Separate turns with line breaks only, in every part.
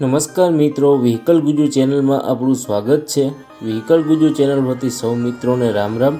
નમસ્કાર મિત્રો, વ્હીકલ ગુજુ ચેનલમાં આપણું સ્વાગત છે। વ્હીકલ ગુજુ ચેનલ વતી સૌ મિત્રોને રામ રામ।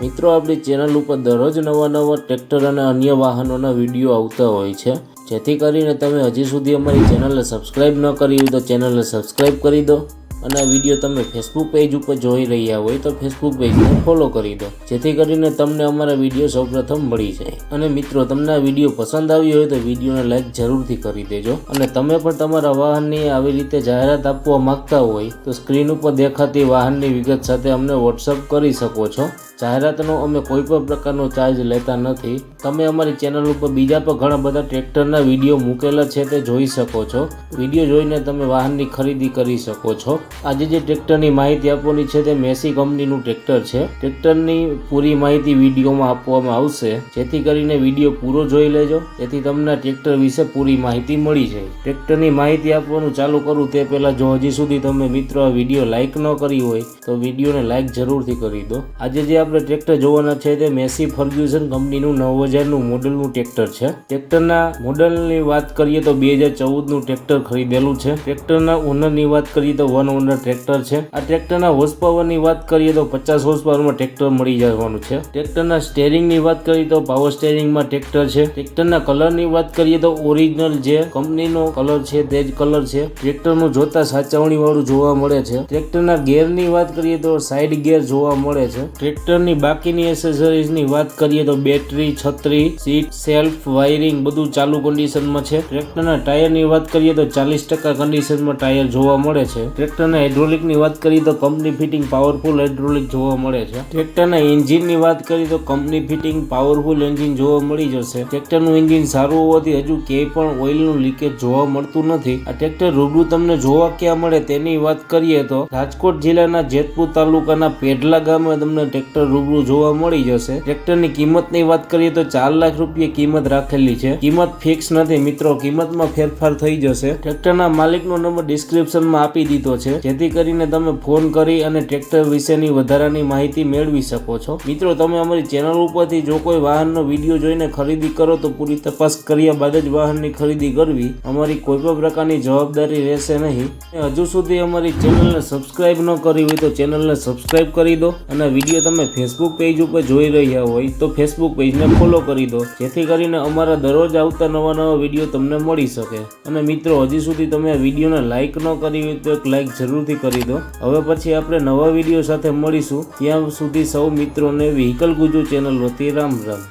મિત્રો, આપણી ચેનલ ઉપર દરરોજ નવા ટ્રેક્ટર અને અન્ય વાહનોના વિડીયો આવતા હોય છે, જેથી કરીને તમે હજી સુધી અમારી ચેનલને સબસ્ક્રાઈબ ન કરી હોય તો ચેનલને સબસ્ક્રાઈબ કરી દો અને આ વિડીયો તમે ફેસબુક પેજ ઉપર જોઈ રહ્યા હોય તો ફેસબુક પેજને ફોલો કરી દો, જેથી કરીને તમને અમારા વિડીયો સૌપ્રથમ મળી જાય। અને મિત્રો, તમને આ વિડીયો પસંદ આવ્યો હોય તો વિડીયોને લાઈક જરૂરથી કરી દેજો। અને તમે પણ તમારા વાહનની આવી રીતે જાહેરાત આપવા માંગતા હોય તો સ્ક્રીન ઉપર દેખાતી વાહનની વિગત સાથે અમને વોટ્સઅપ કરી શકો છો। જાહેરાતનો અમે કોઈ પણ પ્રકારનો ચાર્જ લેતા નથી। તમે અમારી ચેનલ ઉપર બીજા પણ ઘણા બધા ટ્રેક્ટરના વિડીયો મૂકેલા છે તે જોઈ શકો છો। વિડીયો જોઈને તમે વાહનની ખરીદી કરી શકો છો। આજે જે ટ્રેક્ટરની માહિતી આપવાની છે તે મેસી કંપનીનું ટ્રેક્ટર છે। ટ્રેક્ટરની પૂરી માહિતી વિડીયોમાં આપવામાં આવશે, જેથી કરીને વિડીયો પૂરો જોઈ લેજો, જેથી તમને ટ્રેક્ટર વિશે પૂરી માહિતી મળી જાય। ટ્રેક્ટરની માહિતી આપવાનું ચાલુ કરું તે પહેલાં જો હજી સુધી તમે મિત્રો આ વિડીયો લાઇક ન કરી હોય તો વિડીયોને લાઇક જરૂરથી કરી દો। આજે જે આપણે ટ્રેક્ટર જોવાના છે તે મેસી ફર્ગ્યુસન કંપનીનું 9000નું મોડલનું ટ્રેક્ટર છે। ટ્રેક્ટરના મોડલની વાત કરીએ તો 2014નું ટ્રેક્ટર ખરીદેલું છે। ટ્રેક્ટરના ઓનરની વાત કરીએ તો વન ઓનર ટ્રેક્ટર છે। આ ટ્રેક્ટરના હોર્સ પાવરની વાત કરીએ તો 50 હોર્સ પાવરમાં ટ્રેક્ટર મળી જવાનું છે। ટ્રેક્ટરના સ્ટેરિંગની વાત કરીએ તો પાવર સ્ટેરિંગમાં ટ્રેક્ટર છે। ટ્રેક્ટરના કલરની વાત કરીએ તો ઓરિજિનલ જે કંપનીનો કલર છે તે જ કલર છે। ટ્રેક્ટરનું જોતા સાચવણી વાળું જોવા મળે છે। ટ્રેક્ટરના ગેરની વાત કરીએ તો સાઇડ ગેર જોવા મળે છે। ટ્રેક્ટરની બાકીની એસેસરીઝની વાત કરીએ તો બેટરી, છત્રી, સીટ, સેલ્ફ, વાયરિંગ બધું ચાલુ કન્ડિશનમાં છે। ટ્રેક્ટરના ટાયરની વાત કરીએ તો 40% કન્ડિશનમાં ટાયર જોવા મળે છે। ટ્રેક્ટરના હાઇડ્રોલિકની વાત કરીએ તો કંપની ફિટિંગ પાવરફુલ હાઇડ્રોલિક જોવા મળે છે। ટ્રેક્ટરના એન્જિનની વાત કરીએ તો કંપની ફિટિંગ પાવરફુલ એન્જિન જોવા મળી જશે। ટ્રેક્ટરનું એન્જિન સારું હોવાથી હજુ ક્યાંય પણ ઓઇલનું લીકેજ જોવા મળતું નથી। આ ટ્રેક્ટર રૂબરૂ તમને જોવા ક્યાં મળે તેની વાત કરીએ તો રાજકોટ જિલ્લાના જેતપુર તાલુકાના પેઢલા ગામે તમને ટ્રેક્ટર રૂબરૂ જોવા મળી જશે। ટ્રેક્ટરની કિંમતની વાત કરીએ તો 4 લાખ રૂપિયા કિંમત રાખેલી છે। કિંમત ફિક્સ નથી મિત્રો, કિંમતમાં ફેરફાર થઈ જશે। ટ્રેક્ટરના માલિકનો નંબર ડિસ્ક્રિપ્શનમાં આપી દીધો છે, જેથી કરીને તમે ફોન કરી અને ટ્રેક્ટર વિશેની વધારાની માહિતી મેળવી શકો છો। મિત્રો, તમે અમારી ચેનલ ઉપરથી જો કોઈ વાહનનો વિડીયો જોઈને ખરીદી કરો તો પૂરી તપાસ કર્યા બાદ જ વાહનની ખરીદી કરવી, અમારી કોઈ પણ પ્રકારની જવાબદારી રહેશે નહીં। હજુ સુધી અમારી ચેનલને સબસ્ક્રાઈબ ન કરી હોય તો ચેનલને સબસ્ક્રાઈબ કરી દો અને વિડીયો તમે ફેસબુક પેજ ઉપર જોઈ રહ્યા હોય તો ફેસબુક પેજને ફોલો કરી દો, જેથી કરીને અમારા દરરોજ આવતા નવા વિડીયો તમને મળી શકે। અને મિત્રો, હજી સુધી તમે આ વિડીયોને લાઇક ન કરી હોય તો એક લાઇક જરૂરથી કરી દો। હવે પછી આપણે નવા વિડીયો સાથે મળીશું, ત્યાં સુધી સૌ મિત્રોને વ્હીકલ ગુજુ ચેનલ વતી રામ રામ।